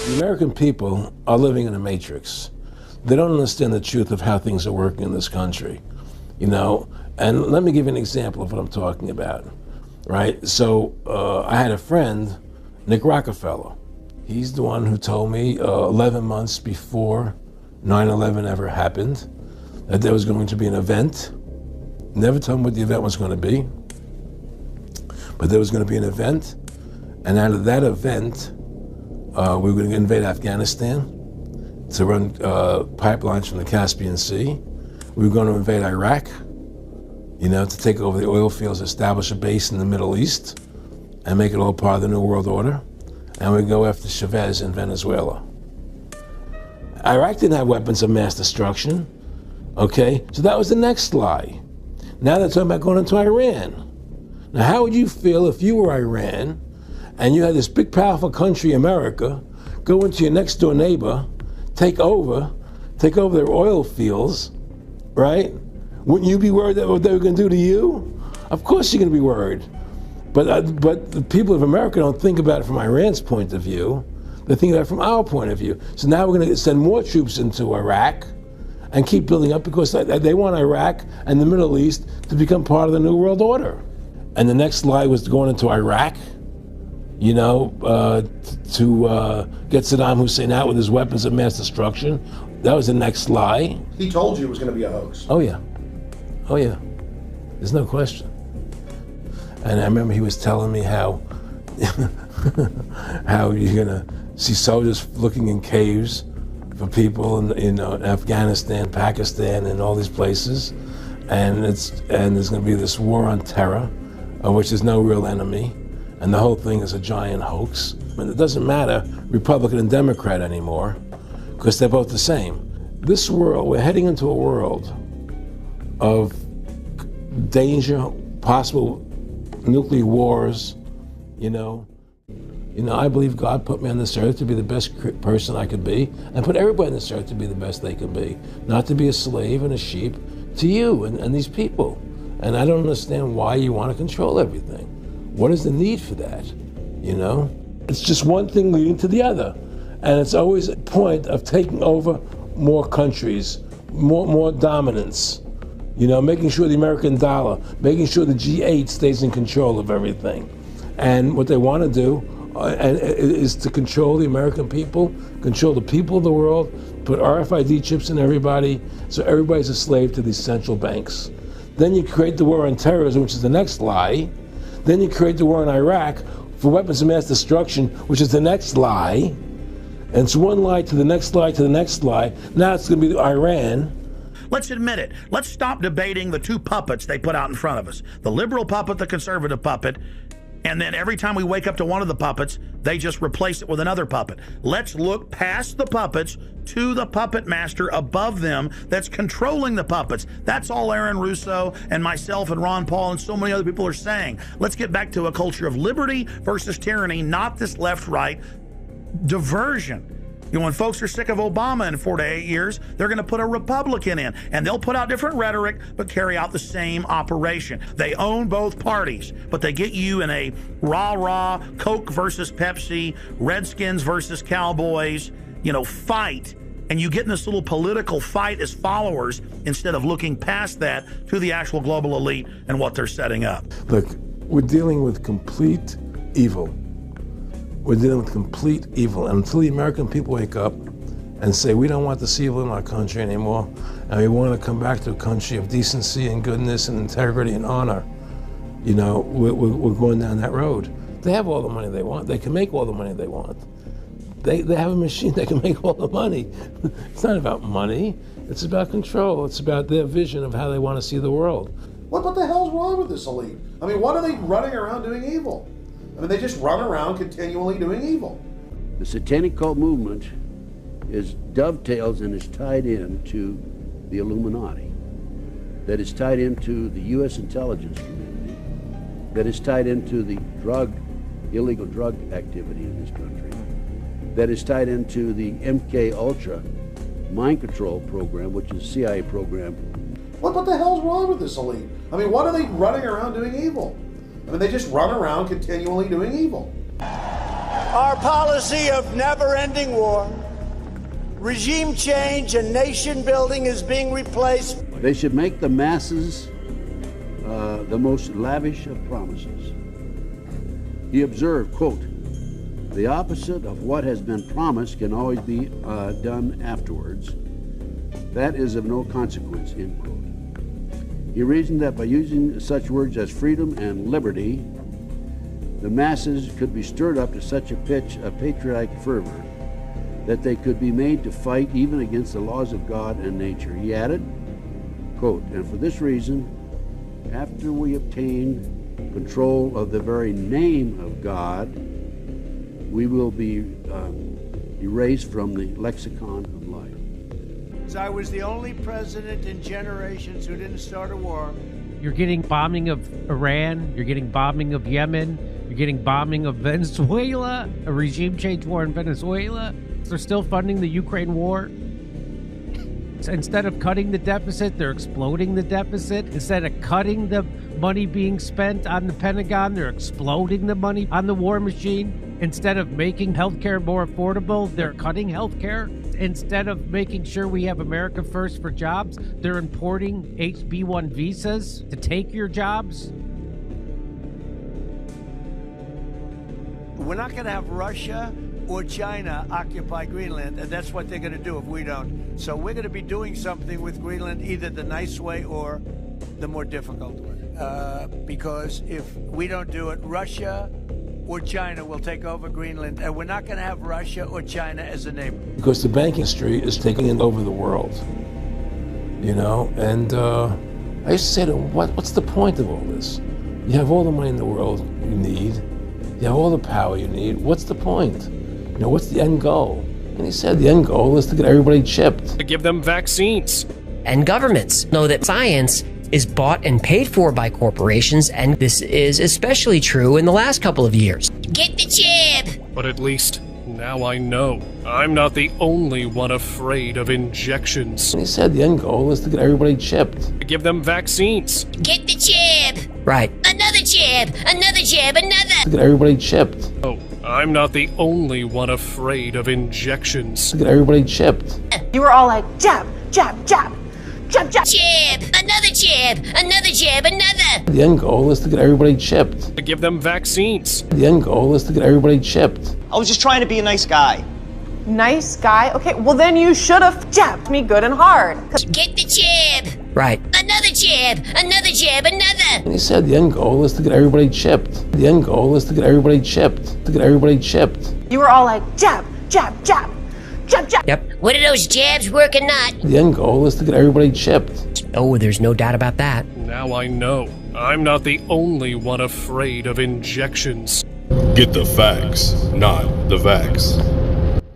The American people are living in a matrix. They don't understand the truth of how things are working in this country, you know? And let me give you an example of what I'm talking about, right? So I had a friend, Nick Rockefeller. He's the one who told me 11 months before 9/11 ever happened that there was going to be an event. Never told me what the event was going to be, but there was going to be an event. And out of that event, we were going to invade Afghanistan to run pipelines from the Caspian Sea. We were going to invade Iraq, you know, to take over the oil fields, establish a base in the Middle East, and make it all part of the New World Order. And we'd go after Chavez in Venezuela. Iraq didn't have weapons of mass destruction, okay? So that was the next lie. Now they're talking about going into Iran. Now, how would you feel if you were Iran and you had this big, powerful country, America, go into your next door neighbor, take over their oil fields, right? Wouldn't you be worried that what they were going to do to you? Of course you're going to be worried. But the people of America don't think about it from Iran's point of view. They think about it from our point of view. So now we're going to send more troops into Iraq and keep building up because they want Iraq and the Middle East to become part of the New World Order. And the next lie was going into Iraq, you know, to get Saddam Hussein out with his weapons of mass destruction. That was the next lie. He told you it was going to be a hoax. Oh, yeah. Oh, yeah. There's no question. And I remember he was telling me how how you're going to see soldiers looking in caves for people in Afghanistan, Pakistan, and all these places. And there's going to be this war on terror, of which there's no real enemy. And the whole thing is a giant hoax. And it doesn't matter Republican and Democrat anymore, because they're both the same. This world, we're heading into a world of danger, possible nuclear wars, you know. I believe God put me on this earth to be the best person I could be, and put everybody on this earth to be the best they can be, not to be a slave and a sheep to you and these people. And I don't understand why you want to control everything. What is the need for that, you know? It's just one thing leading to the other. And it's always a point of taking over more countries, more dominance, you know, making sure the American dollar, making sure the G8 stays in control of everything. And what they want to do is to control the American people, control the people of the world, put RFID chips in everybody, so everybody's a slave to these central banks. Then you create the war on terrorism, which is the next lie. Then you create the war in Iraq for weapons of mass destruction, which is the next lie. And it's one lie to the next lie to the next lie. Now it's going to be Iran. Let's admit it. Let's stop debating the two puppets they put out in front of us. The liberal puppet, the conservative puppet. And then every time we wake up to one of the puppets, they just replace it with another puppet. Let's look past the puppets to the puppet master above them that's controlling the puppets. That's all Aaron Russo and myself and Ron Paul and so many other people are saying. Let's get back to a culture of liberty versus tyranny, not this left-right diversion. You know, when folks are sick of Obama in 4 to 8 years, they're going to put a Republican in, and they'll put out different rhetoric, but carry out the same operation. They own both parties, but they get you in a rah-rah, Coke versus Pepsi, Redskins versus Cowboys, you know, fight. And you get in this little political fight as followers instead of looking past that to the actual global elite and what they're setting up. Look, we're dealing with complete evil. We're dealing with complete evil. And until the American people wake up and say, we don't want this evil in our country anymore, and we want to come back to a country of decency and goodness and integrity and honor, you know, we're going down that road. They have all the money they want. They can make all the money they want. They have a machine that can make all the money. It's not about money. It's about control. It's about their vision of how they want to see the world. What the hell's wrong with this elite? I mean, what are they running around doing evil? I mean, they just run around continually doing evil. The satanic cult movement dovetails and is tied into the Illuminati, that is tied into the U.S. intelligence community, that is tied into the illegal drug activity in this country, that is tied into the MK Ultra mind control program, which is a CIA program. What the hell's wrong with this elite? I mean, what are they running around doing evil? I mean, they just run around continually doing evil. Our policy of never-ending war, regime change, and nation building is being replaced. They should make the masses the most lavish of promises. He observed, quote, "The opposite of what has been promised can always be done afterwards. That is of no consequence," end quote. He reasoned that by using such words as freedom and liberty, the masses could be stirred up to such a pitch of patriotic fervor that they could be made to fight even against the laws of God and nature. He added, quote, "And for this reason, after we obtain control of the very name of God, we will be erased from the lexicon of life." I was the only president in generations who didn't start a war. You're getting bombing of Iran, you're getting bombing of Yemen, you're getting bombing of Venezuela, a regime change war in Venezuela. They're still funding the Ukraine war. Instead of cutting the deficit, they're exploding the deficit. Instead of cutting the money being spent on the Pentagon, they're exploding the money on the war machine. Instead of making healthcare more affordable, they're cutting healthcare. Instead of making sure we have America first for jobs, they're importing HB1 visas to take your jobs. We're not going to have Russia or China occupy Greenland, and that's what they're going to do if we don't. So we're going to be doing something with Greenland, either the nice way or the more difficult way. Because if we don't do it, Russia or China will take over Greenland, and we're not going to have Russia or China as a neighbor. Because the banking industry is taking over the world, you know. And I used to say to him, what's the point of all this? You have all the money in the world you need. You have all the power you need. What's the point? You know, what's the end goal? And he said the end goal is to get everybody chipped. To give them vaccines. And governments know that science is bought and paid for by corporations, and this is especially true in the last couple of years. Get the chip! But at least now I know I'm not the only one afraid of injections. And he said the end goal is to get everybody chipped. To give them vaccines. Get the chip! Right. Another chip! Another chip! Another! To get everybody chipped. Oh, I'm not the only one afraid of injections. To get everybody chipped. You were all like, jab, jab, jab. Jab, jab. Chip! Another chip! Another chip! Another! The end goal is to get everybody chipped. To give them vaccines. The end goal is to get everybody chipped. I was just trying to be a nice guy. Nice guy? Okay, well then you should have jabbed me good and hard. Get the chip! Right. Another chip! Another chip! Another! And he said the end goal is to get everybody chipped. The end goal is to get everybody chipped. To get everybody chipped. You were all like, jab, jab, jab. Jab, jab. Yep. What are those jabs work or not? The end goal is to get everybody chipped. Oh, there's no doubt about that. Now I know I'm not the only one afraid of injections. Get the facts, not the vax.